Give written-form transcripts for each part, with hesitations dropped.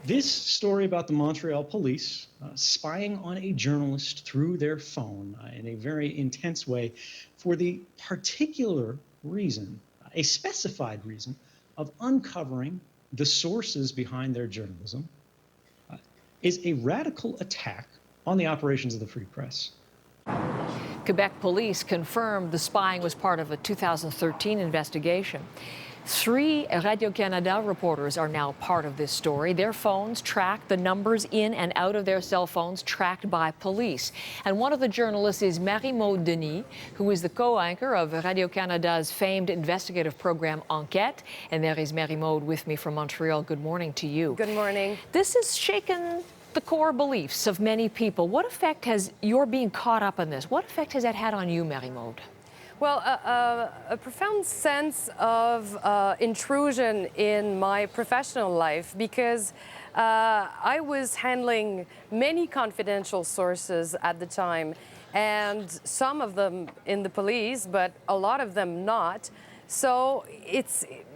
This story about the Montreal Police spying on a journalist through their phone in a very intense way for the particular reason, a specified reason, of uncovering the sources behind their journalism is a radical attack on the operations of the free press. Quebec police confirmed the spying was part of a 2013 investigation. 3 Radio-Canada reporters are now part of this story. Their phones track the numbers in and out of their cell phones tracked by police. And one of the journalists is Marie-Maude Denis, who is the co-anchor of Radio-Canada's famed investigative program Enquête. And there is Marie-Maude with me from Montreal. Good morning to you. Good morning. This has shaken the core beliefs of many people. What effect has your being caught up in this? What effect has that had on you, Marie-Maude? Well, a profound sense of intrusion in my professional life because I was handling many confidential sources at the time, and some of them in the police, but a lot of them not. So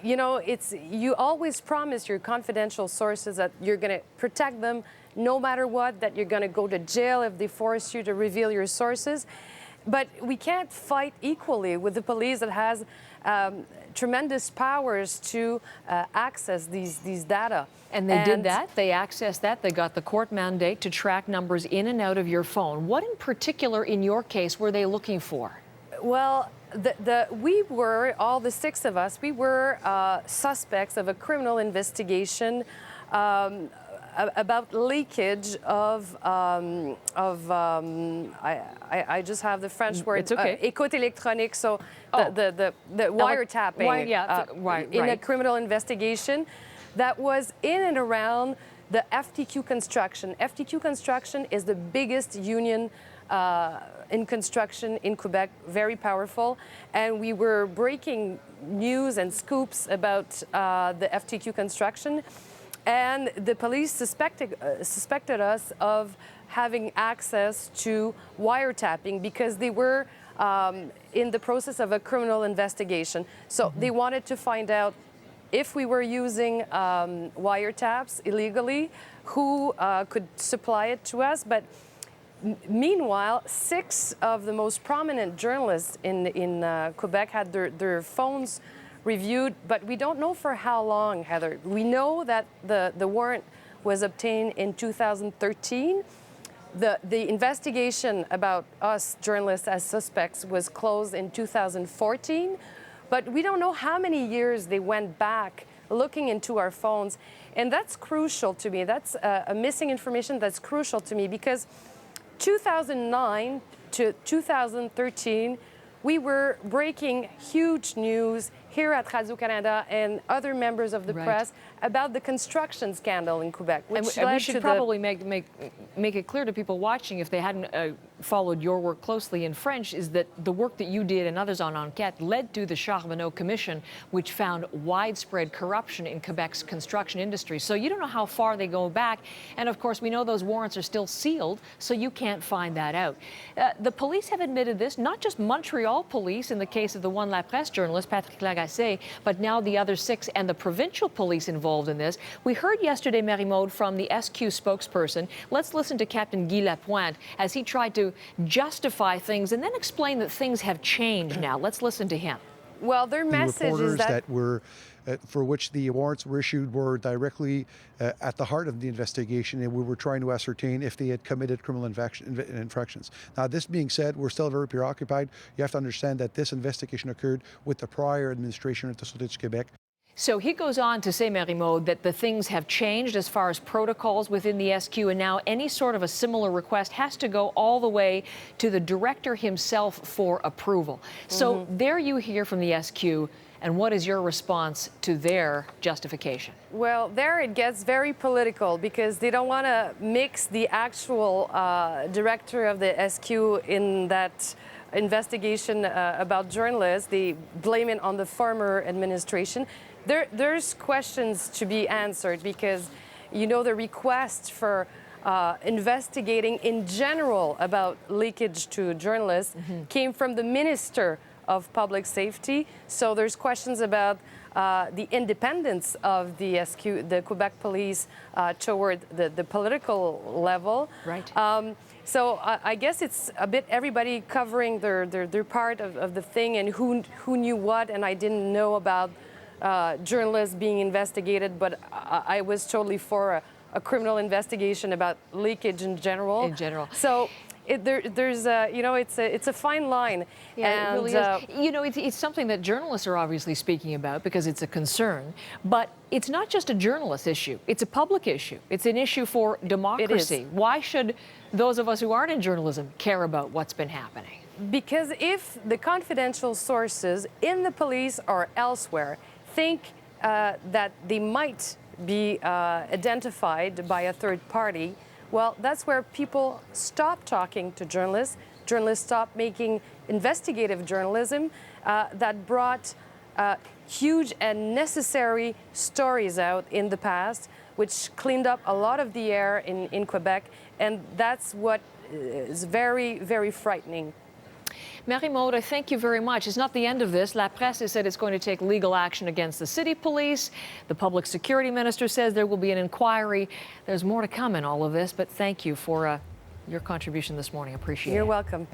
you always promise your confidential sources that you're going to protect them no matter what, that you're going to go to jail if they force you to reveal your sources. But we can't fight equally with the police that has tremendous powers to access these data. And they did that. They accessed that. They got the court mandate to track numbers in and out of your phone. What in particular, in your case, were they looking for? Well, we were, all the 6 of us, we were suspects of a criminal investigation about leakage of I just have the French word. It's okay. Écoute électronique, so the wiretapping in a criminal investigation that was in and around the FTQ construction. FTQ construction is the biggest union in construction in Quebec, very powerful, and we were breaking news and scoops about the FTQ construction. And the police suspected us of having access to wiretapping because they were in the process of a criminal investigation. So they wanted to find out if we were using wiretaps illegally, who could supply it to us. But meanwhile, 6 of the most prominent journalists in Quebec had their phones reviewed, but we don't know for how long, Heather. We know that the warrant was obtained in 2013. The investigation about us journalists as suspects was closed in 2014, but we don't know how many years they went back looking into our phones. And that's crucial to me. That's a missing information that's crucial to me because 2009 to 2013, we were breaking huge news here at Radio-Canada and other members of the press about the construction scandal in Quebec. And we should probably make it clear to people watching, if they hadn't followed your work closely in French, is that the work that you did and others on Enquête led to the Charbonneau Commission, which found widespread corruption in Quebec's construction industry. So you don't know how far they go back. And of course, we know those warrants are still sealed, so you can't find that out. The police have admitted this, not just Montreal Police in the case of the One La Presse journalist, Patrick Lagacé, but now the other 6 and the provincial police involved in this. We heard yesterday, Marie-Maude, from the SQ spokesperson. Let's listen to Captain Guy Lapointe as he tried to justify things and then explain that things have changed now. Let's listen to him. Well, their message is that were for which the warrants were issued were directly at the heart of the investigation, and we were trying to ascertain if they had committed criminal infractions. Now, this being said, we're still very preoccupied. You have to understand that this investigation occurred with the prior administration at the Sûreté du Québec. So he goes on to say, Marie-Maude, that the things have changed as far as protocols within the SQ, and now any sort of a similar request has to go all the way to the director himself for approval. So there you hear from the SQ, and what is your response to their justification? Well, there it gets very political because they don't want to mix the actual director of the SQ in that investigation about journalists. They blame it on the former administration. There's questions to be answered because, you know, the request for investigating in general about leakage to journalists came from the Minister of Public Safety. So there's questions about the independence of the Quebec Police toward the political level. Right. So I guess it's a bit everybody covering their part of the thing, and who knew what, and I didn't know about journalists being investigated, but I was totally for a criminal investigation about leakage in general. In general. So there's it's a fine line. Yeah, and, it really is. You know, it's something that journalists are obviously speaking about because it's a concern, but it's not just a journalist issue. It's a public issue. It's an issue for democracy. Why should those of us who aren't in journalism care about what's been happening? Because if the confidential sources in the police or elsewhere think that they might be identified by a third party, well, that's where people stop talking to journalists. Journalists stop making investigative journalism that brought huge and necessary stories out in the past, which cleaned up a lot of the air in Quebec, and that's what is very, very frightening. Marie-Maude, thank you very much. It's not the end of this. La Presse has said it's going to take legal action against the city police. The public security minister says there will be an inquiry. There's more to come in all of this, but thank you for your contribution this morning. Appreciate it. You're welcome.